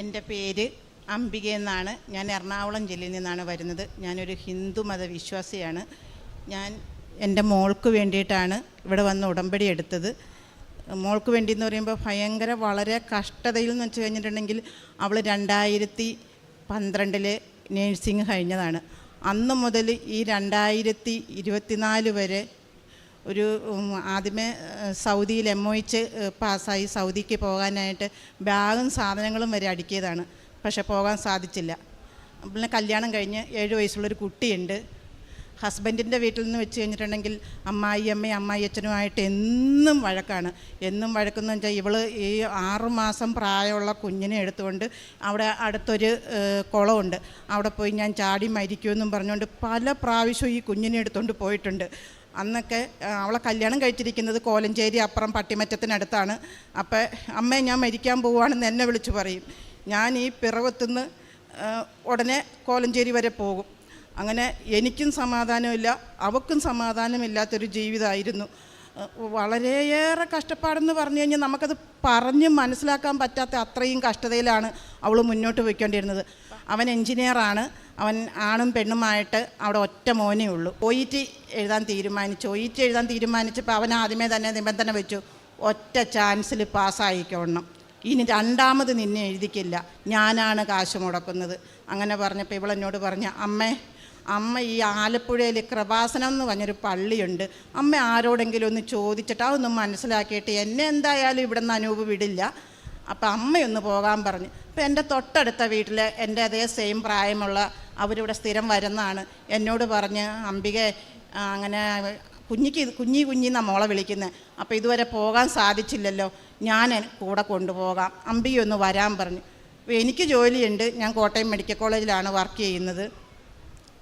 എൻ്റെ പേര് അംബിക എന്നാണ്. ഞാൻ എറണാകുളം ജില്ലയിൽ നിന്നാണ് വരുന്നത്. ഞാനൊരു ഹിന്ദു മതവിശ്വാസിയാണ്. ഞാൻ എൻ്റെ മോൾക്ക് വേണ്ടിയിട്ടാണ് ഇവിടെ വന്ന് ഉടമ്പടി എടുത്തത്. മോൾക്ക് വേണ്ടിയെന്ന് പറയുമ്പോൾ ഭയങ്കര വളരെ കഷ്ടതയിൽ എന്ന് വെച്ച് കഴിഞ്ഞിട്ടുണ്ടെങ്കിൽ അവൾ 2012 നേഴ്സിംഗ് കഴിഞ്ഞതാണ്. അന്ന് മുതൽ ഈ 2024 വരെ ഒരു ആദ്യമേ സൗദിയിൽ MOH പാസ്സായി സൗദിക്ക് പോകാനായിട്ട് ബാഗും സാധനങ്ങളും വരെ അടുക്കിയതാണ്. പക്ഷെ പോകാൻ സാധിച്ചില്ല. പിന്നെ കല്യാണം കഴിഞ്ഞ് 7 വയസ്സുള്ളൊരു കുട്ടിയുണ്ട്. ഹസ്ബൻഡിൻ്റെ വീട്ടിൽ നിന്ന് വെച്ച് കഴിഞ്ഞിട്ടുണ്ടെങ്കിൽ അമ്മായിയമ്മയും അമ്മായിയച്ഛനുമായിട്ട് എന്നും വഴക്കാണ്. എന്നും വഴക്കെന്ന് വെച്ചാൽ ഇവൾ ഈ 6 മാസം പ്രായമുള്ള കുഞ്ഞിനെ എടുത്തുകൊണ്ട് അവിടെ അടുത്തൊരു കുളമുണ്ട്, അവിടെ പോയി ഞാൻ ചാടി മരിക്കുമെന്നും പറഞ്ഞുകൊണ്ട് പല പ്രാവശ്യവും ഈ കുഞ്ഞിനെ എടുത്തുകൊണ്ട് പോയിട്ടുണ്ട്. അന്നൊക്കെ അവളെ കല്യാണം കഴിച്ചിരിക്കുന്നത് കോലഞ്ചേരി അപ്പുറം പട്ടിമറ്റത്തിനടുത്താണ്. അപ്പോൾ അമ്മേ ഞാൻ മരിക്കാൻ പോവുകയാണെന്ന് എന്നെ വിളിച്ച് പറയും. ഞാൻ ഈ പിറവത്തുനിന്ന് ഉടനെ കോലഞ്ചേരി വരെ പോകും. അങ്ങനെ എനിക്കും സമാധാനമില്ല, അവൾക്കും സമാധാനമില്ലാത്തൊരു ജീവിതമായിരുന്നു. വളരെയേറെ കഷ്ടപ്പാടെന്ന് പറഞ്ഞു കഴിഞ്ഞാൽ നമുക്കത് പറഞ്ഞ് മനസ്സിലാക്കാൻ പറ്റാത്ത അത്രയും കഷ്ടതയിലാണ് അവൾ മുന്നോട്ട് പോയിക്കൊണ്ടിരുന്നത്. അവൻ എൻജിനീയറാണ്. അവൻ ആണും പെണ്ണുമായിട്ട് അവിടെ ഒറ്റ മോനേ ഉള്ളൂ. OET എഴുതാൻ തീരുമാനിച്ചപ്പോൾ അവൻ ആദ്യമേ തന്നെ നിബന്ധന വെച്ചു, ഒറ്റ ചാൻസിൽ പാസ്സായിക്കൊള്ളണം, ഇനി രണ്ടാമത് നിന്നെ എഴുതിക്കില്ല, ഞാനാണ് കാശ് മുടക്കുന്നത്. അങ്ങനെ പറഞ്ഞപ്പോൾ ഇവളെന്നോട് പറഞ്ഞ അമ്മ ഈ ആലപ്പുഴയിൽ കൃപാസനം എന്ന് പറഞ്ഞൊരു പള്ളിയുണ്ട്, അമ്മ ആരോടെങ്കിലും ഒന്ന് ചോദിച്ചിട്ട് അതൊന്നും മനസ്സിലാക്കിയിട്ട് എന്നെ എന്തായാലും ഇവിടെ നിന്ന് അനൂപ് വിടില്ല, അപ്പം അമ്മയൊന്ന് പോകാൻ പറഞ്ഞു. അപ്പം എൻ്റെ തൊട്ടടുത്ത വീട്ടിൽ എൻ്റെ അതേ സെയിം പ്രായമുള്ള അവരിവിടെ സ്ഥിരം വരുന്നതാണ്. എന്നോട് പറഞ്ഞ് അംബിക അങ്ങനെ കുഞ്ഞിന്നാണ് മോളെ വിളിക്കുന്നത്, അപ്പോൾ ഇതുവരെ പോകാൻ സാധിച്ചില്ലല്ലോ, ഞാൻ കൂടെ കൊണ്ടുപോകാം, അംബിക ഒന്ന് വരാൻ പറഞ്ഞു. അപ്പോൾ എനിക്ക് ജോലിയുണ്ട്, ഞാൻ കോട്ടയം മെഡിക്കൽ കോളേജിലാണ് വർക്ക് ചെയ്യുന്നത്.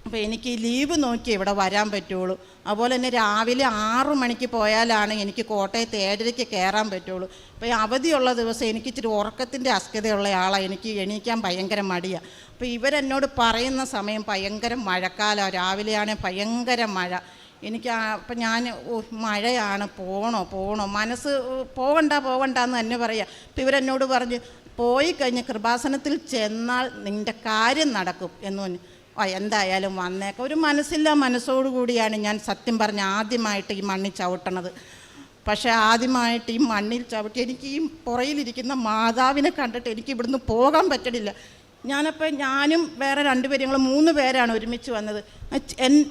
അപ്പോൾ എനിക്ക് ലീവ് നോക്കി ഇവിടെ വരാൻ പറ്റുള്ളൂ. അതുപോലെ തന്നെ രാവിലെ 6 മണിക്ക് പോയാലാണ് എനിക്ക് കോട്ടയത്ത് 7:30 കയറാൻ പറ്റുള്ളൂ. അപ്പോൾ ഈ അവധിയുള്ള ദിവസം എനിക്ക് ഇച്ചിരി ഉറക്കത്തിൻ്റെ അസ്കതയുള്ള ആളാണ്, എനിക്ക് എണീക്കാൻ ഭയങ്കര മടിയാണ്. അപ്പോൾ ഇവരെന്നോട് പറയുന്ന സമയം ഭയങ്കര മഴക്കാലം, രാവിലെയാണെങ്കിൽ ഭയങ്കര മഴ. എനിക്ക് അപ്പം ഞാൻ മഴയാണ്, പോകണോ മനസ്സ് പോകണ്ടെന്ന് തന്നെ പറയുക. അപ്പം ഇവരെന്നോട് പറഞ്ഞ് പോയി കഴിഞ്ഞ് കൃപാസനത്തിൽ ചെന്നാൽ നിൻ്റെ കാര്യം നടക്കും എന്ന് പറഞ്ഞു. എന്തായാലും വന്നേക്കാം. ഒരു മനസ്സോടുകൂടിയാണ് ഞാൻ സത്യം പറഞ്ഞ ആദ്യമായിട്ട് ഈ മണ്ണിൽ ചവിട്ടണത്. പക്ഷേ ആദ്യമായിട്ട് ഈ മണ്ണിൽ ചവിട്ടി എനിക്ക് ഈ പുറയിലിരിക്കുന്ന മാതാവിനെ കണ്ടിട്ട് എനിക്ക് ഇവിടുന്ന് പോകാൻ പറ്റണില്ല. ഞാനും വേറെ 2 പേരും, ഞങ്ങൾ 3 പേരാണ് ഒരുമിച്ച് വന്നത്.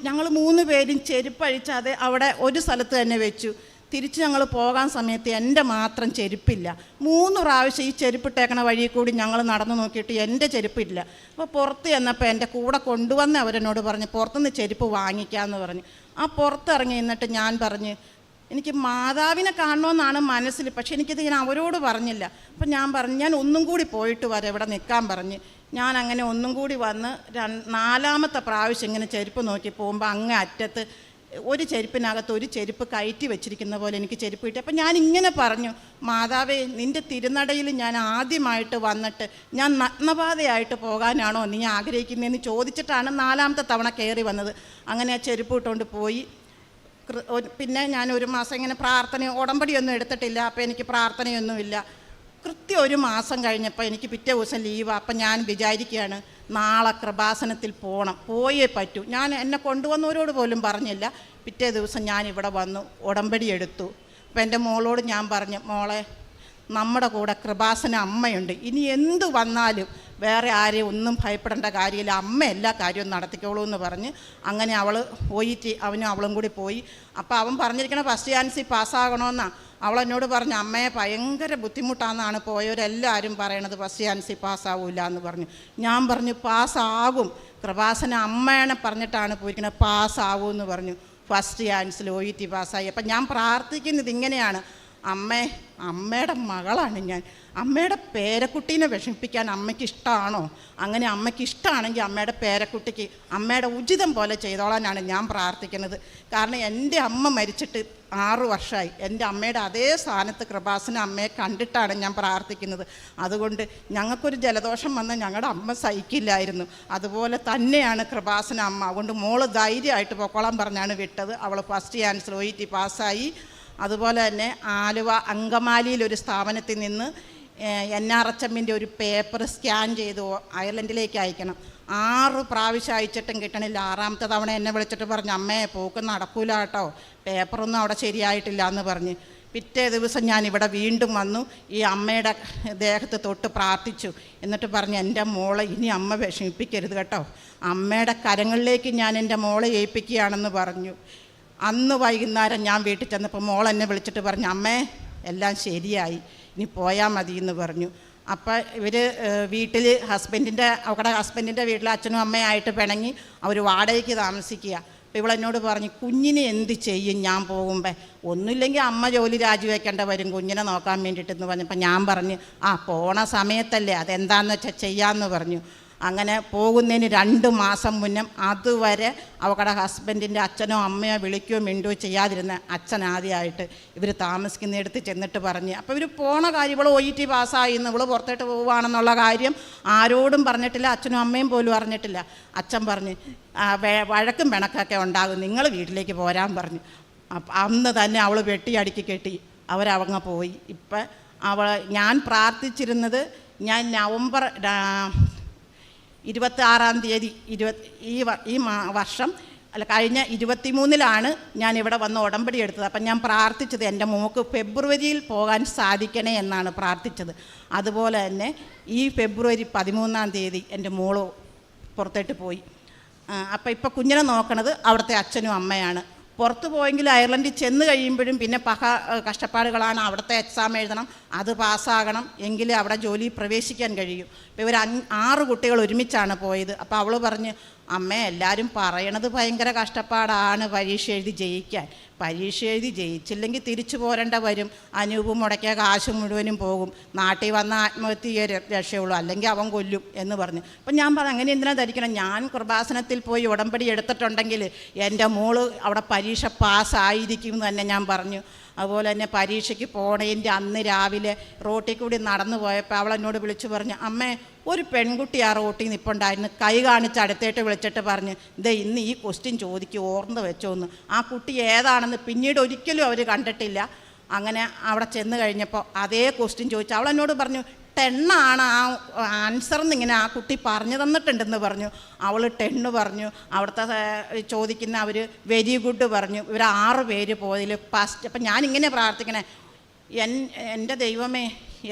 ഞങ്ങൾ 3 പേരും ചെരുപ്പഴിച്ചാതെ അവിടെ ഒരു സ്ഥലത്ത് തന്നെ വെച്ചു. തിരിച്ച് ഞങ്ങൾ പോകാൻ സമയത്ത് എൻ്റെ മാത്രം ചെരുപ്പില്ല. 3 പ്രാവശ്യം ഈ ചെരുപ്പിട്ടേക്കണ വഴി കൂടി ഞങ്ങൾ നടന്നു നോക്കിയിട്ട് എൻ്റെ ചെരുപ്പില്ല. അപ്പോൾ പുറത്ത് ചെന്നപ്പോൾ എൻ്റെ കൂടെ കൊണ്ടുവന്ന് അവരെന്നോട് പറഞ്ഞ് പുറത്തുനിന്ന് ചെരുപ്പ് വാങ്ങിക്കാമെന്ന് പറഞ്ഞു. ആ പുറത്തിറങ്ങി നിന്നിട്ട് ഞാൻ പറഞ്ഞ് എനിക്ക് മാതാവിനെ കാണണമെന്നാണ് മനസ്സിൽ, പക്ഷേ എനിക്കിത് ഞാൻ അവരോട് പറഞ്ഞില്ല. അപ്പം ഞാൻ പറഞ്ഞു ഞാൻ ഒന്നും കൂടി പോയിട്ട് വരാം, ഇവിടെ നിൽക്കാൻ പറഞ്ഞ്. ഞാൻ അങ്ങനെ ഒന്നും കൂടി വന്ന് 4ാമത്തെ പ്രാവശ്യം ഇങ്ങനെ ചെരുപ്പ് നോക്കി പോകുമ്പോൾ അങ്ങേ അറ്റത്ത് ഒരു ചെരുപ്പിനകത്ത് ഒരു ചെരുപ്പ് കയറ്റി വെച്ചിരിക്കുന്ന പോലെ എനിക്ക് ചെരുപ്പ് കിട്ടി. അപ്പം ഞാൻ ഇങ്ങനെ പറഞ്ഞു, മാതാവേ നിൻ്റെ തിരുനടയിൽ ഞാൻ ആദ്യമായിട്ട് വന്നിട്ട് ഞാൻ നഗ്നപാതയായിട്ട് പോകാനാണോ നീ ആഗ്രഹിക്കുന്നതെന്ന് ചോദിച്ചിട്ടാണ് 4ാമത്തെ തവണ കയറി വന്നത്. അങ്ങനെ ആ ചെരുപ്പ് ഇട്ടുകൊണ്ട് പോയി. പിന്നെ ഞാൻ 1 മാസം ഇങ്ങനെ ഉടമ്പടിയൊന്നും എടുത്തിട്ടില്ല. അപ്പോൾ എനിക്ക് പ്രാർത്ഥനയൊന്നുമില്ല. കൃത്യം 1 മാസം കഴിഞ്ഞപ്പോൾ എനിക്ക് പിറ്റേ ദിവസം ലീവാണ്. അപ്പം ഞാൻ വിചാരിക്കുകയാണ് നാളെ കൃപാസനത്തിൽ പോയേ പറ്റൂ. ഞാൻ എന്നെ കൊണ്ടുവന്നവരോട് പോലും പറഞ്ഞില്ല. പിറ്റേ ദിവസം ഞാൻ ഇവിടെ വന്നു ഉടമ്പടി എടുത്തു. അപ്പം എൻ്റെ മോളോട് ഞാൻ പറഞ്ഞു, മോളെ നമ്മുടെ കൂടെ കൃപാസന അമ്മയുണ്ട്, ഇനി എന്തു വന്നാലും വേറെ ആരെയും ഒന്നും ഭയപ്പെടേണ്ട കാര്യമില്ല, അമ്മ എല്ലാ കാര്യവും നടത്തിക്കോളൂ എന്ന് പറഞ്ഞ് അങ്ങനെ അവൾ OET അവളും കൂടി പോയി. അപ്പോൾ അവൻ പറഞ്ഞിരിക്കണ ഫസ്റ്റ് ചാൻസിൽ പാസ്സാകണമെന്നാണ്. അവളെന്നോട് പറഞ്ഞു അമ്മയെ ഭയങ്കര ബുദ്ധിമുട്ടാണെന്നാണ് പോയവരെല്ലാവരും പറയണത്, ഫസ്റ്റ് ചാൻസിൽ പാസ്സാവില്ല എന്ന് പറഞ്ഞു. ഞാൻ പറഞ്ഞു പാസ്സാകും, കൃപാസന അമ്മേനെ പറഞ്ഞിട്ടാണ് പോയിരിക്കുന്നത്, പാസ്സാവുമെന്ന് പറഞ്ഞു. ഫസ്റ്റ് ചാൻസിൽ OET പാസ്സായി. അപ്പം ഞാൻ പ്രാർത്ഥിക്കുന്നത് ഇങ്ങനെയാണ്, അമ്മയുടെ മകളാണ് ഞാൻ, അമ്മയുടെ പേരക്കുട്ടീനെ വിഷമിപ്പിക്കാൻ അമ്മയ്ക്ക് ഇഷ്ടമാണോ? അങ്ങനെ അമ്മയ്ക്ക് ഇഷ്ടമാണെങ്കിൽ അമ്മയുടെ പേരക്കുട്ടിക്ക് അമ്മയുടെ ഉചിതം പോലെ ചെയ്തോളാനാണ് ഞാൻ പ്രാർത്ഥിക്കുന്നത്. കാരണം എൻ്റെ അമ്മ മരിച്ചിട്ട് 6 വർഷമായി. എൻ്റെ അമ്മയുടെ അതേ സ്ഥാനത്ത് കൃപാസന അമ്മയെ കണ്ടിട്ടാണ് ഞാൻ പ്രാർത്ഥിക്കുന്നത്. അതുകൊണ്ട് ഞങ്ങൾക്കൊരു ജലദോഷം വന്നാൽ ഞങ്ങളുടെ അമ്മ സഹിക്കില്ലായിരുന്നു. അതുപോലെ തന്നെയാണ് കൃപാസന അമ്മ. അതുകൊണ്ട് മോള് ധൈര്യമായിട്ട് പൊക്കോളാൻ പറഞ്ഞാണ് വിട്ടത്. അവൾ ഫസ്റ്റ് ചാൻസിൽ OET പാസ്സായി. അതുപോലെ തന്നെ ആലുവ അങ്കമാലിയിലൊരു സ്ഥാപനത്തിൽ നിന്ന് NRHMൻ്റെ ഒരു പേപ്പർ സ്കാൻ ചെയ്ത് അയർലൻഡിലേക്ക് അയക്കണം. 6 പ്രാവശ്യം അയച്ചിട്ടും കിട്ടണില്ല. 6ാമത്തെ തവണ എന്നെ വിളിച്ചിട്ട് പറഞ്ഞു, അമ്മേ പോക്ക് നടക്കൂല കേട്ടോ, പേപ്പറൊന്നും അവിടെ ശരിയായിട്ടില്ല എന്ന് പറഞ്ഞ്. പിറ്റേ ദിവസം ഞാൻ ഇവിടെ വീണ്ടും വന്നു. ഈ അമ്മയുടെ ദേഹത്ത് തൊട്ട് പ്രാർത്ഥിച്ചു. എന്നിട്ട് പറഞ്ഞു, എൻ്റെ മോളെ ഇനി അമ്മ വിഷമിപ്പിക്കരുത് കേട്ടോ, അമ്മയുടെ കരങ്ങളിലേക്ക് ഞാൻ എൻ്റെ മോളെ ഏൽപ്പിക്കുകയാണെന്ന് പറഞ്ഞു. അന്ന് വൈകുന്നേരം ഞാൻ വീട്ടിൽ ചെന്നപ്പോൾ മോൾ എന്നെ വിളിച്ചിട്ട് പറഞ്ഞു, അമ്മേ എല്ലാം ശരിയായി, ഇനി പോയാൽ മതി എന്ന് പറഞ്ഞു. അപ്പം ഇവർ വീട്ടിൽ അവരുടെ ഹസ്ബൻഡിൻ്റെ വീട്ടിൽ അച്ഛനും അമ്മയായിട്ട് പിണങ്ങി അവർ വാടകയ്ക്ക് താമസിക്കുക. അപ്പോൾ ഇവളെന്നോട് പറഞ്ഞു, കുഞ്ഞിനെ എന്ത് ചെയ്യും ഞാൻ പോകുമ്പോൾ? ഒന്നുമില്ലെങ്കിൽ അമ്മ ജോലി രാജിവെക്കേണ്ട വരും കുഞ്ഞിനെ നോക്കാൻ വേണ്ടിയിട്ടെന്ന് പറഞ്ഞപ്പോൾ ഞാൻ പറഞ്ഞു, പോണ സമയത്തല്ലേ അതെന്താണെന്ന് വെച്ചാൽ ചെയ്യാമെന്ന് പറഞ്ഞു. അങ്ങനെ പോകുന്നതിന് 2 മാസം മുന്നേ അതുവരെ അവളുടെ ഹസ്ബൻഡിൻ്റെ അച്ഛനോ അമ്മയോ വിളിക്കുകയോ മിണ്ടുകയോ ചെയ്യാതിരുന്ന അച്ഛൻ ആദ്യമായിട്ട് ഇവർ താമസിക്കുന്നിടത്ത് ചെന്നിട്ട് പറഞ്ഞ്. അപ്പോൾ ഇവർ പോണ കാര്യം, ഇവൾ OET പാസ്സായി എന്ന്, ഇവൾ പുറത്തോട്ട് പോവുകയാണെന്നുള്ള കാര്യം ആരോടും പറഞ്ഞിട്ടില്ല, അച്ഛനും അമ്മയും പോലും അറിഞ്ഞിട്ടില്ല. അച്ഛൻ പറഞ്ഞ്, വഴക്കും പിണക്കൊക്കെ ഉണ്ടാകും, നിങ്ങൾ വീട്ടിലേക്ക് പോരാൻ പറഞ്ഞു. അപ്പം അന്ന് തന്നെ അവൾ വെട്ടിയടുക്കി കെട്ടി അവരവങ്ങ പോയി. ഇപ്പം ഞാൻ പ്രാർത്ഥിച്ചിരുന്നത്, ഞാൻ നവംബർ 26-ാം തീയതി ഈ വർഷം കഴിഞ്ഞ 23-ലാണ് ഞാൻ ഇവിടെ വന്ന് ഉടമ്പടി എടുത്തത്. അപ്പം ഞാൻ പ്രാർത്ഥിച്ചത് എൻ്റെ മോൾക്ക് ഫെബ്രുവരിയിൽ പോകാൻ സാധിക്കണേ എന്നാണ് പ്രാർത്ഥിച്ചത്. അതുപോലെ തന്നെ ഈ ഫെബ്രുവരി 13-ാം തീയതി എൻ്റെ മോള് പുറത്തോട്ട് പോയി. അപ്പം ഇപ്പം കുഞ്ഞിനെ നോക്കണത് അവിടുത്തെ അച്ഛനും അമ്മയാണ്. പുറത്ത് പോയെങ്കിൽ അയർലൻഡിൽ ചെന്ന് കഴിയുമ്പോഴും പിന്നെ കഷ്ടപ്പാടുകളാണ്. അവിടുത്തെ എക്സാം എഴുതണം, അത് പാസ്സാകണം, എങ്കിലേ അവിടെ ജോലി പ്രവേശിക്കാൻ കഴിയും. ഇപ്പോൾ ഇവർ 6 കുട്ടികൾ ഒരുമിച്ചാണ് പോയത്. അപ്പോൾ അവൾ പറഞ്ഞ്, അമ്മേ എല്ലാവരും പറയണത് ഭയങ്കര കഷ്ടപ്പാടാണ് പരീക്ഷ എഴുതി ജയിക്കാൻ. പരീക്ഷ എഴുതി ജയിച്ചില്ലെങ്കിൽ തിരിച്ചു പോരേണ്ട വരും, അനൂപ് മുടക്കിയ കാശ് മുഴുവനും പോകും, നാട്ടിൽ വന്ന ആത്മഹത്യ രക്ഷയുള്ളൂ, അല്ലെങ്കിൽ അവൻ കൊല്ലും എന്ന് പറഞ്ഞു. അപ്പം ഞാൻ പറഞ്ഞു, അങ്ങനെ എന്തിനാ ധരിക്കണം, ഞാൻ കൃപാസനത്തിൽ പോയി ഉടമ്പടി എടുത്തിട്ടുണ്ടെങ്കിൽ എൻ്റെ മോള് അവിടെ പരീക്ഷ പാസ്സായിരിക്കും എന്ന് തന്നെ ഞാൻ പറഞ്ഞു. അതുപോലെ തന്നെ പരീക്ഷയ്ക്ക് പോണതിൻ്റെ അന്ന് രാവിലെ റോട്ടിൽ കൂടി നടന്നു പോയപ്പോൾ അവൾ എന്നോട് വിളിച്ചു പറഞ്ഞു, അമ്മേ ഒരു പെൺകുട്ടി ആ റോട്ടിൽ നിൽപ്പുണ്ടായിരുന്നു, കൈ കാണിച്ച് അടുത്തേട്ട് വിളിച്ചിട്ട് പറഞ്ഞ്, ഇന്ന് ഈ ക്വസ്റ്റ്യൻ ചോദിക്കും, ഓർന്ന് വെച്ചോന്ന്. ആ കുട്ടി ഏതാണെന്ന് പിന്നീട് ഒരിക്കലും അവർ കണ്ടിട്ടില്ല. അങ്ങനെ അവിടെ ചെന്ന് കഴിഞ്ഞപ്പോൾ അതേ ക്വസ്റ്റ്യൻ ചോദിച്ചു. അവൾ എന്നോട് പറഞ്ഞു, 10 ആണ് ആ ആൻസർ എന്നിങ്ങനെ ആ കുട്ടി പറഞ്ഞു തന്നിട്ടുണ്ടെന്ന് പറഞ്ഞു. അവൾ 10 പറഞ്ഞു. അവിടുത്തെ ചോദിക്കുന്ന അവർ വെരി ഗുഡ് പറഞ്ഞു. ഇവർ 6 പേര് പോയതിൽ ഫസ്റ്റ്. അപ്പം ഞാനിങ്ങനെ പ്രാർത്ഥിക്കണേ, എൻ്റെ ദൈവമേ,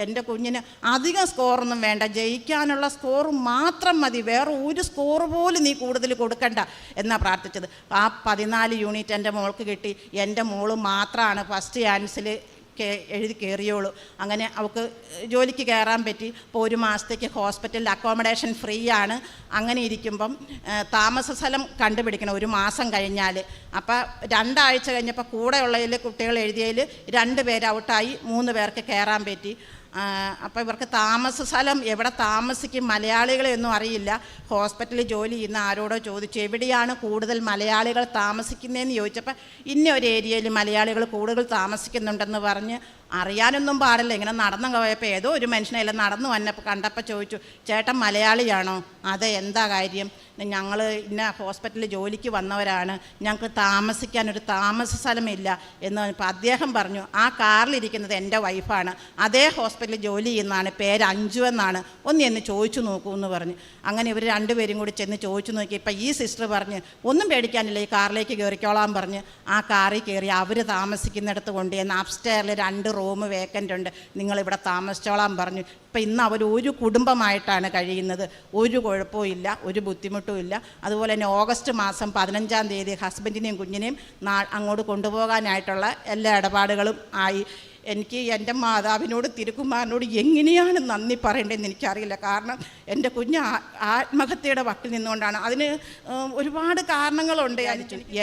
എൻ്റെ കുഞ്ഞിന് അധികം സ്കോറൊന്നും വേണ്ട, ജയിക്കാനുള്ള സ്കോർ മാത്രം മതി, വേറെ ഒരു സ്കോർ പോലും നീ കൂടുതൽ കൊടുക്കണ്ട എന്നാണ് പ്രാർത്ഥിച്ചത്. ആ 14 യൂണിറ്റ് എൻ്റെ മോൾക്ക് കിട്ടി. എൻ്റെ മോള് മാത്രമാണ് ഫസ്റ്റ് ചാൻസിൽ എഴുതി കയറിയോളൂ. അങ്ങനെ അവൾക്ക് ജോലിക്ക് കയറാൻ പറ്റി. ഇപ്പോൾ 1 മാസത്തേക്ക് ഹോസ്പിറ്റലിൽ അക്കോമഡേഷൻ ഫ്രീ ആണ്. അങ്ങനെ ഇരിക്കുമ്പം താമസ സ്ഥലം കണ്ടുപിടിക്കണം 1 മാസം കഴിഞ്ഞാൽ. അപ്പോൾ 2 ആഴ്ച കഴിഞ്ഞപ്പോൾ കൂടെയുള്ളതിൽ കുട്ടികൾ എഴുതിയതിൽ 2 പേര് ഔട്ടായി, 3 പേർക്ക് കയറാൻ പറ്റി. അപ്പോൾ ഇവർക്ക് താമസ സ്ഥലം എവിടെ താമസിക്കും, മലയാളികളെയൊന്നും അറിയില്ല. ഹോസ്പിറ്റലിൽ ജോലി ചെയ്യുന്ന ആരോടോ ചോദിച്ചു, എവിടെയാണ് കൂടുതൽ മലയാളികൾ താമസിക്കുന്നതെന്ന് ചോദിച്ചപ്പോൾ ഇന്ന ഒരു ഏരിയയിൽ മലയാളികൾ കൂടുതൽ താമസിക്കുന്നുണ്ടെന്ന് പറഞ്ഞ്. അറിയാനൊന്നും പാടില്ല, ഇങ്ങനെ നടന്നു പോയപ്പോൾ ഏതോ ഒരു മനുഷ്യനെല്ലാം നടന്നു വന്നപ്പോൾ കണ്ടപ്പോൾ ചോദിച്ചു, ചേട്ടൻ മലയാളിയാണോ? അതെ, എന്താ കാര്യം? ഞങ്ങൾ ഇന്ന ഹോസ്പിറ്റലിൽ ജോലിക്ക് വന്നവരാണ്, ഞങ്ങൾക്ക് താമസിക്കാനൊരു താമസ സ്ഥലമില്ല എന്ന് പറഞ്ഞപ്പോൾ അദ്ദേഹം പറഞ്ഞു, ആ കാറിലിരിക്കുന്നത് എൻ്റെ വൈഫാണ്, അതേ ഹോസ്പിറ്റലിൽ ജോലി ചെയ്യുന്നതാണ്, പേര് അഞ്ജു എന്നാണ്, ഒന്ന് ചോദിച്ചു നോക്കൂ എന്ന് പറഞ്ഞു. അങ്ങനെ ഇവർ 2 പേരും കൂടി ചെന്ന് ചോദിച്ചു നോക്കി. ഇപ്പം ഈ സിസ്റ്റർ പറഞ്ഞ്, ഒന്നും പേടിക്കാനില്ല, ഈ കാറിലേക്ക് കയറിക്കോളാൻ പറഞ്ഞ് ആ കാറിൽ കയറി അവർ താമസിക്കുന്നിടത്ത് കൊണ്ടുവന്ന് അപ്സ്റ്റെയറിൽ 2 റൂം വേക്കൻ്റ് ഉണ്ട്, നിങ്ങളിവിടെ താമസിച്ചോളാൻ പറഞ്ഞു. ഇപ്പം ഇന്ന് അവർ ഒരു കുടുംബമായിട്ടാണ് കഴിയുന്നത്, ഒരു കുഴപ്പവും ഇല്ല, ഒരു ബുദ്ധിമുട്ടും ഇല്ല. അതുപോലെ തന്നെ ഓഗസ്റ്റ് മാസം 15-ാം തീയതി ഹസ്ബൻഡിനെയും കുഞ്ഞിനെയും അങ്ങോട്ട് കൊണ്ടുപോകാനായിട്ടുള്ള എല്ലാ ഇടപാടുകളും ആയി. എനിക്ക് എൻ്റെ മാതാവിനോട് തിരുക്കുമാരനോട് എങ്ങനെയാണ് നന്ദി പറയേണ്ടതെന്ന് എനിക്കറിയില്ല. കാരണം എൻ്റെ കുഞ്ഞ് ആത്മഹത്യയുടെ വക്കിൽ നിന്നുകൊണ്ടാണ്. അതിന് ഒരുപാട് കാരണങ്ങളുണ്ട്.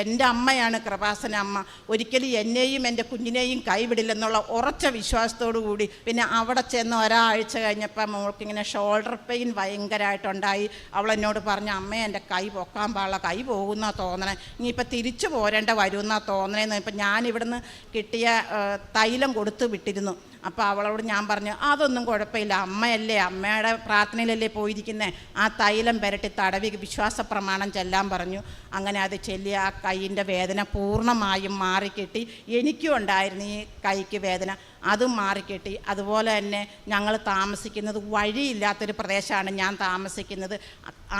എൻ്റെ അമ്മയാണ് കൃപാസന അമ്മ, ഒരിക്കലും എന്നെയും എൻ്റെ കുഞ്ഞിനെയും കൈവിടില്ലെന്നുള്ള ഉറച്ച വിശ്വാസത്തോടു കൂടി. പിന്നെ അവിടെ ചെന്ന് ഒരാഴ്ച കഴിഞ്ഞപ്പോൾ മോൾക്കിങ്ങനെ ഷോൾഡർ പെയിൻ ഭയങ്കരമായിട്ടുണ്ടായി. അവളെന്നോട് പറഞ്ഞു, അമ്മ എൻ്റെ കൈ പൊക്കാൻ പാടില്ല, കൈ പോകുന്ന തോന്നണേ, ഇനിയിപ്പോൾ തിരിച്ചു പോരേണ്ട വരുമെന്നാ തോന്നണേന്ന്. ഇപ്പം ഞാനിവിടുന്ന് കിട്ടിയ തൈലം കൊടുത്തു വിട്ടിരുന്നു. അപ്പോൾ അവളോട് ഞാൻ പറഞ്ഞു, അതൊന്നും കുഴപ്പമില്ല, അമ്മയല്ലേ, അമ്മയുടെ പ്രാർത്ഥനയിലല്ലേ പോയിരിക്കുന്നത്, ആ തൈലം പുരട്ടി തടവി വിശ്വാസ പ്രമാണം ചെല്ലാൻ പറഞ്ഞു. അങ്ങനെ അത് ചൊല്ലി ആ കൈയിൻ്റെ വേദന പൂർണ്ണമായും മാറിക്കിട്ടി. എനിക്കും ഉണ്ടായിരുന്നു ഈ കൈക്ക് വേദന, അതും മാറിക്കിട്ടി. അതുപോലെ തന്നെ ഞങ്ങൾ താമസിക്കുന്നത് വഴിയില്ലാത്തൊരു പ്രദേശമാണ് ഞാൻ താമസിക്കുന്നത്.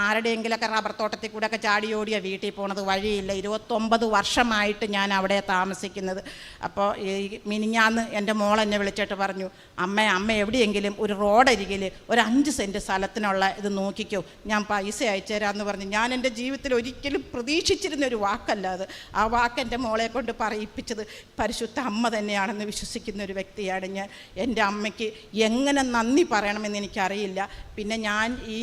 ആരുടെയെങ്കിലൊക്കെ റബ്ബർ തോട്ടത്തിൽ കൂടെയൊക്കെ ചാടിയോടിയാണ് വീട്ടിൽ പോണത്, വഴിയില്ല. 29 വർഷമായിട്ട് ഞാൻ അവിടെ താമസിക്കുന്നത്. അപ്പോൾ ഈ മിനിഞ്ഞാന്ന് എൻ്റെ മോൾ എന്നെ വിളിച്ചിട്ട് പറഞ്ഞു, അമ്മ എവിടെയെങ്കിലും ഒരു റോഡരികിൽ ഒരു 5 സെൻറ്റ് സ്ഥലത്തിനുള്ള ഇത് നോക്കിക്കോ, ഞാൻ പൈസ അയച്ചു തരാമെന്ന് പറഞ്ഞു. ഞാൻ എൻ്റെ ജീവിതത്തിൽ ഒരിക്കലും പ്രതീക്ഷിച്ചിരുന്ന ഒരു വാക്കല്ല അത്. ആ വാക്ക് എൻ്റെ മോളെ കൊണ്ട് പറയിപ്പിച്ചത് പരിശുദ്ധ അമ്മ തന്നെയാണെന്ന് വിശ്വസിക്കുന്ന ഒരു വ്യക്തിയാണ് ഞാൻ. എൻ്റെ അമ്മയ്ക്ക് എങ്ങനെ നന്ദി പറയണമെന്ന് എനിക്കറിയില്ല. പിന്നെ ഞാൻ ഈ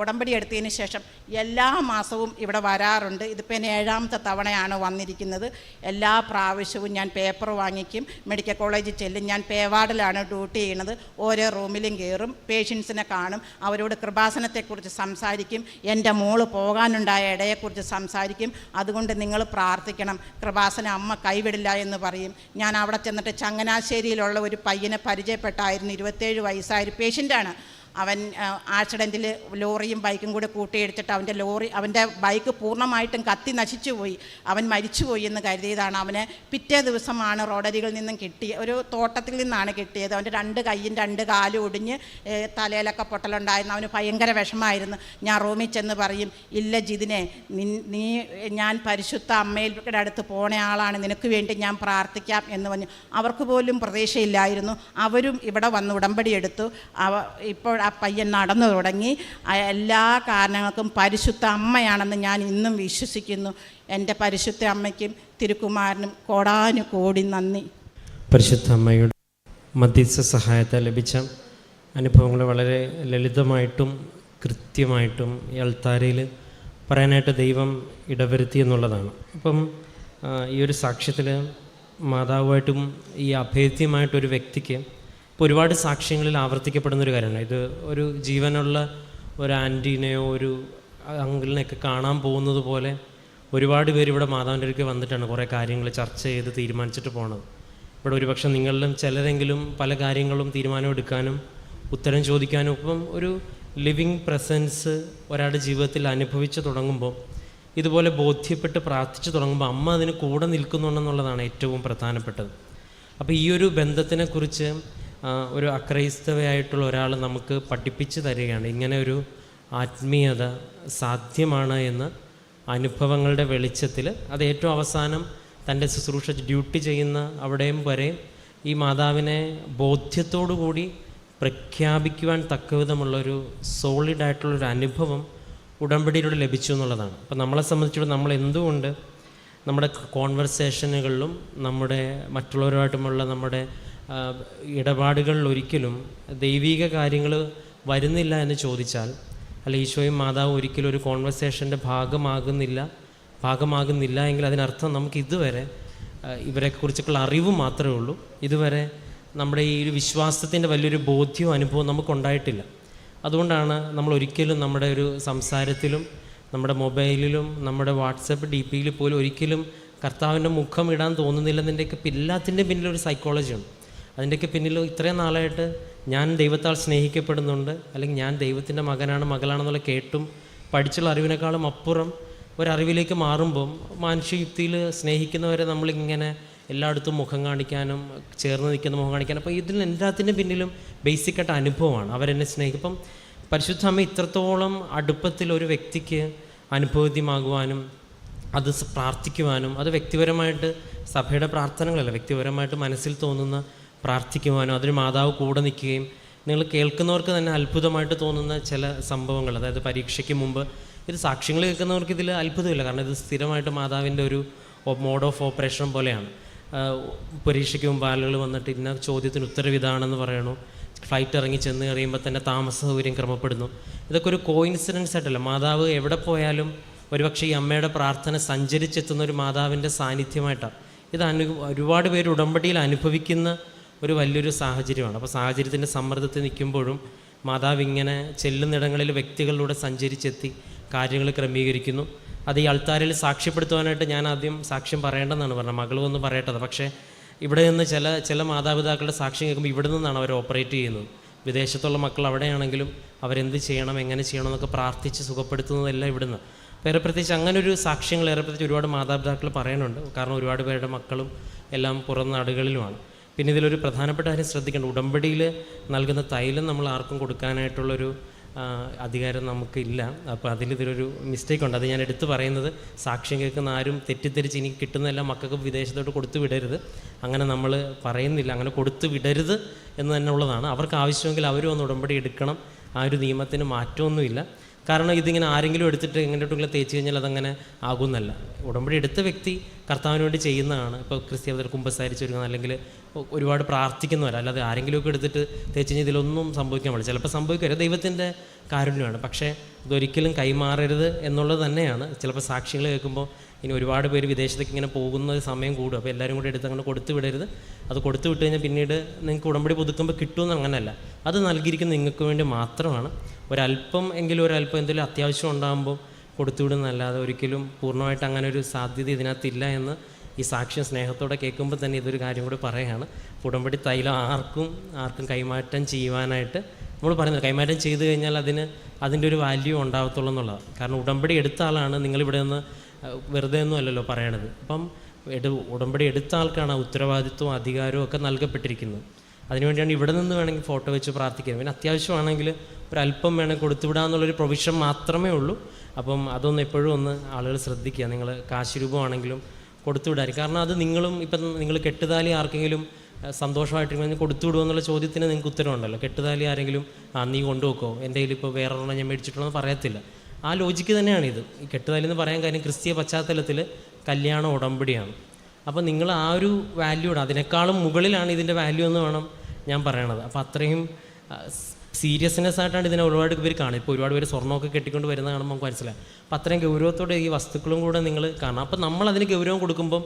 ഉടമ്പടി എടുത്തതിന് ശേഷം എല്ലാ മാസവും ഇവിടെ വരാറുണ്ട്. ഇതിപ്പോൾ 7ാമത്തെ തവണയാണ് വന്നിരിക്കുന്നത്. എല്ലാ പ്രാവശ്യവും ഞാൻ പേപ്പർ വാങ്ങിക്കും, മെഡിക്കൽ കോളേജിൽ ചെല്ലും. ഞാൻ പേവാർഡിലാണ് ഡ്യൂട്ടി ചെയ്യുന്നത്. ഓരോ റൂമിലും കയറും, പേഷ്യൻസിനെ കാണും, അവരോട് കൃപാസനത്തെക്കുറിച്ച് സംസാരിക്കും, എൻ്റെ മോള് പോകാനുണ്ടായ ഇടയെക്കുറിച്ച് സംസാരിക്കും. അതുകൊണ്ട് നിങ്ങൾ പ്രാർത്ഥിക്കണം, കൃപാസന അമ്മ കൈവിടില്ല എന്ന് പറയും. ഞാൻ അവിടെ ചെന്നിട്ട് ചങ്ങനാശ്ശേരിയിലുള്ള ഒരു പയ്യനെ പരിചയപ്പെട്ടായിരുന്നു. 27 വയസ്സായൊരു പേഷ്യൻ്റാണ്. അവൻ ആക്സിഡൻറ്റിൽ ലോറിയും ബൈക്കും കൂടെ കൂട്ടിയിടിച്ചിട്ട് അവൻ്റെ ബൈക്ക് പൂർണ്ണമായിട്ടും കത്തി നശിച്ചു പോയി. അവൻ മരിച്ചുപോയി എന്ന് കരുതിയതാണ്. അവനെ പിറ്റേ ദിവസമാണ് റോഡരികളിൽ നിന്നും ഒരു തോട്ടത്തിൽ നിന്നാണ് കിട്ടിയത്. അവൻ്റെ 2 കൈയും 2 കാലും ഒടിഞ്ഞ് തലയിലൊക്കെ പൊട്ടലുണ്ടായിരുന്നു. അവന് ഭയങ്കര വിഷമമായിരുന്നു. ഞാൻ റൂമിൽ ചെന്ന് പറയും, ഇല്ല ജിതിനെ, നീ ഞാൻ പരിശുദ്ധ അമ്മയുടെ അടുത്ത് പോണ ആളാണ്, നിനക്ക് വേണ്ടി ഞാൻ പ്രാർത്ഥിക്കാം എന്ന് പറഞ്ഞു. അവർക്ക് പോലും പ്രതീക്ഷയില്ലായിരുന്നു. അവരും ഇവിടെ വന്ന് ഉടമ്പടി എടുത്തു. ഇപ്പോൾ ആ പയ്യൻ നടന്നു തുടങ്ങി. എല്ലാ കാരണങ്ങൾക്കും പരിശുദ്ധ അമ്മയാണെന്ന് ഞാൻ ഇന്നും വിശ്വസിക്കുന്നു. എൻ്റെ പരിശുദ്ധ അമ്മയ്ക്കും തിരുക്കുമാരനും കോടാനുകോടി നന്ദി. പരിശുദ്ധ അമ്മയുടെ മധ്യസ്ഥ സഹായത്താൽ ലഭിച്ച അനുഭവങ്ങൾ വളരെ ലളിതമായിട്ടും കൃത്യമായിട്ടും ഈ അൾത്താരയിൽ പറയാനായിട്ട് ദൈവം ഇടവരുത്തി എന്നുള്ളതാണ്. അപ്പം ഈ ഒരു സാക്ഷ്യത്തിൽ മാതാവുമായിട്ടും ഈ അഭേദ്യമായിട്ടൊരു വ്യക്തിക്ക് ഇപ്പോൾ ഒരുപാട് സാക്ഷ്യങ്ങളിൽ ആവർത്തിക്കപ്പെടുന്നൊരു കാര്യമാണ്. ഇത് ഒരു ജീവനുള്ള ഒരു ആൻറ്റീനെയോ ഒരു അങ്കിളിനെയൊക്കെ കാണാൻ പോകുന്നത് പോലെ ഒരുപാട് പേര് ഇവിടെ മാതാവിൻ്റെ അടുക്കൽ വന്നിട്ടാണ് കുറേ കാര്യങ്ങൾ ചർച്ച ചെയ്ത് തീരുമാനിച്ചിട്ട് പോണത്. ഇവിടെ ഒരുപക്ഷെ നിങ്ങളിലും ചിലരെങ്കിലും പല കാര്യങ്ങളും തീരുമാനമെടുക്കാനും ഉത്തരം ചോദിക്കാനും ഇപ്പം ഒരു ലിവിങ് പ്രസൻസ് ഒരാളുടെ ജീവിതത്തിൽ അനുഭവിച്ച് തുടങ്ങുമ്പോൾ, ഇതുപോലെ ബോധ്യപ്പെട്ട് പ്രാർത്ഥിച്ചു തുടങ്ങുമ്പോൾ അമ്മ അതിന് കൂടെ നിൽക്കുന്നുണ്ടെന്നുള്ളതാണ് ഏറ്റവും പ്രധാനപ്പെട്ടത്. അപ്പോൾ ഈ ഒരു ബന്ധത്തിനെക്കുറിച്ച് ഒരു അക്രൈസ്തവയായിട്ടുള്ള ഒരാൾ നമുക്ക് പഠിപ്പിച്ചു തരികയാണ്. ഇങ്ങനെ ഒരു ആത്മീയത സാധ്യമാണ് എന്ന് അനുഭവങ്ങളുടെ വെളിച്ചത്തിൽ. അത് ഏറ്റവും അവസാനം തൻ്റെ ശുശ്രൂഷ ഡ്യൂട്ടി ചെയ്യുന്ന അവിടെയും വരെ ഈ മാതാവിനെ ബോധ്യത്തോടു കൂടി പ്രഖ്യാപിക്കുവാൻ തക്കവിധമുള്ളൊരു സോളിഡായിട്ടുള്ളൊരു അനുഭവം ഉടമ്പടിയിലൂടെ ലഭിച്ചു എന്നുള്ളതാണ്. അപ്പം നമ്മളെ സംബന്ധിച്ചിടത്തോളം നമ്മൾ എന്തുകൊണ്ട് നമ്മുടെ കോൺവെർസേഷനുകളിലും നമ്മുടെ മറ്റുള്ളവരുമായിട്ടുമുള്ള നമ്മുടെ ഇടപാടുകളിൽ ഒരിക്കലും ദൈവിക കാര്യങ്ങൾ വരുന്നില്ല എന്ന് ചോദിച്ചാൽ, അല്ല ഈശോയും മാതാവും ഒരിക്കലും ഒരു കോൺവെർസേഷൻ്റെ ഭാഗമാകുന്നില്ല എങ്കിൽ അതിനർത്ഥം നമുക്ക് ഇതുവരെ ഇവരെക്കുറിച്ചുള്ള അറിവ് മാത്രമേ ഉള്ളൂ. ഇതുവരെ നമ്മുടെ ഈ ഒരു വിശ്വാസത്തിൻ്റെ വലിയൊരു ബോധ്യവും അനുഭവവും നമുക്കുണ്ടായിട്ടില്ല. അതുകൊണ്ടാണ് നമ്മൾ ഒരിക്കലും നമ്മുടെ ഒരു സംസാരത്തിലും നമ്മുടെ മൊബൈലിലും നമ്മുടെ വാട്സപ്പ് DPയിൽ പോലും ഒരിക്കലും കർത്താവിൻ്റെ മുഖം ഇടാൻ തോന്നുന്നില്ലെന്നതിൻ്റെയൊക്കെ എല്ലാത്തിൻ്റെ പിന്നിലൊരു സൈക്കോളജിയുണ്ട്. അതിൻ്റെയൊക്കെ പിന്നിൽ ഇത്രയും നാളായിട്ട് ഞാൻ ദൈവത്താൽ സ്നേഹിക്കപ്പെടുന്നുണ്ട്, അല്ലെങ്കിൽ ഞാൻ ദൈവത്തിൻ്റെ മകളാണെന്നുള്ള കേട്ടും പഠിച്ചുള്ള അറിവിനേക്കാളും അപ്പുറം ഒരറിവിലേക്ക് മാറുമ്പം മാനുഷികയുക്തിയിൽ സ്നേഹിക്കുന്നവരെ നമ്മളിങ്ങനെ എല്ലായിടത്തും മുഖം കാണിക്കാനും ചേർന്ന് നിൽക്കുന്ന മുഖം കാണിക്കാനും, അപ്പോൾ ഇതിൽ എല്ലാത്തിൻ്റെ പിന്നിലും ബേസിക്കായിട്ട് അനുഭവമാണ്. അവരെന്നെ സ്നേഹിക്കും. ഇപ്പം പരിശുദ്ധ അമ്മ ഇത്രത്തോളം അടുപ്പത്തിൽ ഒരു വ്യക്തിക്ക് അനുഭവദ്യമാകുവാനും അത് പ്രാർത്ഥിക്കുവാനും, അത് വ്യക്തിപരമായിട്ട് സഭയുടെ പ്രാർത്ഥനകളല്ല, വ്യക്തിപരമായിട്ട് മനസ്സിൽ തോന്നുന്ന പ്രാർത്ഥിക്കുവാനും അതിന് മാതാവ് കൂടെ നിൽക്കുകയും, നിങ്ങൾ കേൾക്കുന്നവർക്ക് തന്നെ അത്ഭുതമായിട്ട് തോന്നുന്ന ചില സംഭവങ്ങൾ, അതായത് പരീക്ഷയ്ക്ക് മുമ്പ് ഇത് സാക്ഷ്യങ്ങൾ കേൾക്കുന്നവർക്ക് ഇതിൽ അത്ഭുതമില്ല, കാരണം ഇത് സ്ഥിരമായിട്ട് മാതാവിൻ്റെ ഒരു മോഡ് ഓഫ് ഓപ്പറേഷൻ പോലെയാണ്. പരീക്ഷയ്ക്ക് മുമ്പ് ആളുകൾ വന്നിട്ട് ഇന്ന ചോദ്യത്തിന് ഉത്തരം ഇതാണെന്ന് പറയണു, ഫ്ലൈറ്റ് ഇറങ്ങി ചെന്ന് കഴിയുമ്പോൾ തന്നെ താമസ സൗകര്യം ക്രമപ്പെടുന്നു. ഇതൊക്കെ ഒരു കോയിൻസിഡൻസ് ആയിട്ടല്ല, മാതാവ് എവിടെ പോയാലും ഒരുപക്ഷെ ഈ അമ്മയുടെ പ്രാർത്ഥന സഞ്ചരിച്ചെത്തുന്ന ഒരു മാതാവിൻ്റെ സാന്നിധ്യമായിട്ടാണ്. ഇത് ഒരുപാട് പേര് ഉടമ്പടിയിൽ അനുഭവിക്കുന്ന ഒരു വലിയൊരു സാഹചര്യമാണ്. അപ്പോൾ സാഹചര്യത്തിൻ്റെ സമ്മർദ്ദത്തിൽ നിൽക്കുമ്പോഴും മാതാവ് ഇങ്ങനെ ചെല്ലുന്നിടങ്ങളിൽ വ്യക്തികളിലൂടെ സഞ്ചരിച്ചെത്തി കാര്യങ്ങൾ ക്രമീകരിക്കുന്നു. അത് ഈ അൾത്താരയിൽ സാക്ഷ്യപ്പെടുത്തുവാനായിട്ട് ഞാൻ ആദ്യം സാക്ഷ്യം പറയേണ്ടതെന്നാണ് പറഞ്ഞത്, മകൾ വന്ന് പറയട്ടത്. പക്ഷേ ഇവിടെ നിന്ന് ചില മാതാപിതാക്കളുടെ സാക്ഷ്യം കേൾക്കുമ്പോൾ ഇവിടെ നിന്നാണ് അവർ ഓപ്പറേറ്റ് ചെയ്യുന്നത്. വിദേശത്തുള്ള മക്കൾ അവിടെയാണെങ്കിലും അവരെന്ത് ചെയ്യണം, എങ്ങനെ ചെയ്യണം എന്നൊക്കെ പ്രാർത്ഥിച്ച് സുഖപ്പെടുത്തുന്നതെല്ലാം ഇവിടുന്ന്. വേറെ പ്രത്യേകിച്ച് അങ്ങനെ ഒരു സാക്ഷ്യങ്ങൾ ഏറെ പ്രത്യേകിച്ച് ഒരുപാട് മാതാപിതാക്കൾ പറയാനുണ്ട്. കാരണം ഒരുപാട് പേരുടെ മക്കളും എല്ലാം പുറം നാടുകളിലുമാണ്. പിന്നെ ഇതിലൊരു പ്രധാനപ്പെട്ട കാര്യം ശ്രദ്ധിക്കേണ്ട, ഉടമ്പടിയിൽ നൽകുന്ന തൈലം നമ്മൾ ആർക്കും കൊടുക്കാനായിട്ടുള്ളൊരു അധികാരം നമുക്കില്ല. അപ്പോൾ ഇതിലൊരു മിസ്റ്റേക്ക് ഉണ്ട്. അത് ഞാൻ എടുത്തു പറയുന്നത്, സാക്ഷ്യം കേൾക്കുന്ന ആരും തെറ്റിദ്ധരിച്ച് ഇനി കിട്ടുന്നതെല്ലാം മക്കൾക്ക് വിദേശത്തോട്ട് കൊടുത്തു വിടരുത്, അങ്ങനെ നമ്മൾ പറയുന്നില്ല. അങ്ങനെ കൊടുത്തു വിടരുത് എന്ന് തന്നെ ഉള്ളതാണ്. അവർക്ക് ആവശ്യമെങ്കിൽ അവരും ഒന്ന് ഉടമ്പടി എടുക്കണം. ആ ഒരു നിയമത്തിന് മാറ്റമൊന്നുമില്ല. കാരണം ഇതിങ്ങനെ ആരെങ്കിലും എടുത്തിട്ട് എങ്ങനെയുള്ള തേച്ച് കഴിഞ്ഞാൽ അതങ്ങനെ ആകുന്നല്ല. ഉടമ്പടി എടുത്ത വ്യക്തി കർത്താവിന് വേണ്ടി ചെയ്യുന്നതാണ്. ഇപ്പോൾ ക്രിസ്ത്യാനികൾ കുമ്പസാരിച്ചൊരുങ്ങുന്ന അല്ലെങ്കിൽ ഒരുപാട് പ്രാർത്ഥിക്കുന്നവരല്ല. അല്ലാതെ ആരെങ്കിലുമൊക്കെ എടുത്തിട്ട് തേച്ച് കഴിഞ്ഞാൽ ഇതിലൊന്നും സംഭവിക്കാൻ പാടില്ല. ചിലപ്പോൾ സംഭവിക്കരുത്, ദൈവത്തിൻ്റെ കാരുണ്യമാണ്. പക്ഷേ ഇതൊരിക്കലും കൈമാറരുത് എന്നുള്ളത് തന്നെയാണ്. ചിലപ്പോൾ സാക്ഷികൾ കേൾക്കുമ്പോൾ ഇനി ഒരുപാട് പേര് വിദേശത്തേക്ക് ഇങ്ങനെ പോകുന്ന സമയം കൂടും. അപ്പോൾ എല്ലാവരും കൂടി എടുത്ത് അങ്ങനെ കൊടുത്തു വിടരുത്. അത് കൊടുത്തു വിട്ട് കഴിഞ്ഞാൽ പിന്നീട് നിങ്ങൾക്ക് ഉടമ്പടി പുതുക്കുമ്പോൾ കിട്ടുമെന്ന് അങ്ങനെയല്ല. അത് നൽകിയിരിക്കുന്ന നിങ്ങൾക്ക് വേണ്ടി മാത്രമാണ്. ഒരല്പം എങ്കിലും എന്തെങ്കിലും അത്യാവശ്യം ഉണ്ടാകുമ്പോൾ കൊടുത്തുവിടുന്നല്ലാതെ ഒരിക്കലും പൂർണ്ണമായിട്ട് അങ്ങനെ ഒരു സാധ്യത ഇതിനകത്തില്ല എന്ന് ഈ സാക്ഷ്യം സ്നേഹത്തോടെ കേൾക്കുമ്പോൾ തന്നെ ഇതൊരു കാര്യം കൂടി പറയുകയാണ്. ഉടമ്പടി തൈലം ആർക്കും കൈമാറ്റം ചെയ്യുവാനായിട്ട് നമ്മൾ പറയുന്നത്, കൈമാറ്റം ചെയ്തു കഴിഞ്ഞാൽ അതിൻ്റെ ഒരു വാല്യൂ ഉണ്ടാകത്തുള്ളൂ എന്നുള്ളതാണ്. കാരണം ഉടമ്പടി എടുത്ത ആളാണ്. നിങ്ങളിവിടെ നിന്ന് വെറുതെ ഒന്നും അല്ലല്ലോ പറയണത്. അപ്പം ഉടമ്പടി എടുത്ത ആൾക്കാണ് ആ ഉത്തരവാദിത്വവും അധികാരവും ഒക്കെ നൽകപ്പെട്ടിരിക്കുന്നത്. അതിനുവേണ്ടിയാണ് ഇവിടെ നിന്ന് വേണമെങ്കിൽ ഫോട്ടോ വെച്ച് പ്രാർത്ഥിക്കുന്നത്. പിന്നെ അത്യാവശ്യമാണെങ്കിൽ ഒരല്പം വേണമെങ്കിൽ കൊടുത്തുവിടാമെന്നുള്ളൊരു പ്രൊവിഷൻ മാത്രമേ ഉള്ളൂ. അപ്പം അതൊന്ന് എപ്പോഴും ഒന്ന് ആളുകൾ ശ്രദ്ധിക്കുക. നിങ്ങൾ കാശ് രൂപമാണെങ്കിലും കൊടുത്തുവിടാനും. കാരണം അത് ഇപ്പം നിങ്ങൾ കെട്ടുതാലി ആർക്കെങ്കിലും സന്തോഷമായിട്ടിരിക്കും കൊടുത്തുവിടുമോ എന്നുള്ള ചോദ്യത്തിന് നിങ്ങൾക്ക് ഉത്തരവുണ്ടല്ലോ. കെട്ടുതാലി ആരെങ്കിലും നീ കൊണ്ടുവെക്കോ, എൻ്റെ കയ്യിൽ ഇപ്പോൾ വേറൊരെണ്ണം ഞാൻ മേടിച്ചിട്ടുള്ളതെന്ന് പറയത്തില്ല. ആ ലോജിക്ക് തന്നെയാണിത്. ഈ കെട്ടുതാലി എന്ന് പറയാൻ കാര്യം ക്രിസ്തീയ പശ്ചാത്തലത്തിൽ കല്യാണം ഉടമ്പടിയാണ്. അപ്പോൾ നിങ്ങൾ ആ ഒരു വാല്യൂടെ അതിനേക്കാളും മുകളിലാണ് ഇതിൻ്റെ വാല്യൂ എന്ന് വേണം ഞാൻ പറയണത്. അപ്പോൾ അത്രയും സീരിയസ്നെസ് ആയിട്ടാണ് ഇതിനെ ഒരുപാട് പേര് കാണും. ഇപ്പോൾ ഒരുപാട് പേര് സ്വർണ്ണമൊക്കെ കെട്ടിക്കൊണ്ട് വരുന്നത് കാണുമ്പോൾ നമുക്ക് മനസ്സിലാവും. അപ്പോൾ അത്രയും ഗൗരവത്തോടെ ഈ വസ്തുക്കളും കൂടെ നിങ്ങൾ കാണാം. അപ്പോൾ നമ്മൾ അതിന് ഗൗരവം കൊടുക്കുമ്പം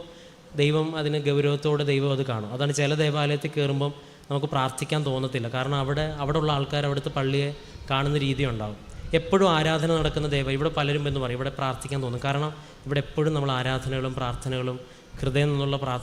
ദൈവം അതിന് ഗൗരവത്തോടെ ദൈവം അത് കാണും. അതാണ് ചില ദേവാലയത്തിൽ കയറുമ്പം നമുക്ക് പ്രാർത്ഥിക്കാൻ തോന്നത്തില്ല. കാരണം അവിടെ ഉള്ള ആൾക്കാർ അവിടുത്തെ പള്ളിയെ കാണുന്ന രീതി ഉണ്ടാകും. എപ്പോഴും ആരാധന നടക്കുന്ന ഇവിടെ പലരും എന്ന് പറയും ഇവിടെ പ്രാർത്ഥിക്കാൻ തോന്നും. കാരണം ഇവിടെ എപ്പോഴും നമ്മൾ ആരാധനകളും പ്രാർത്ഥനകളും ഹൃദയം നിന്നുള്ള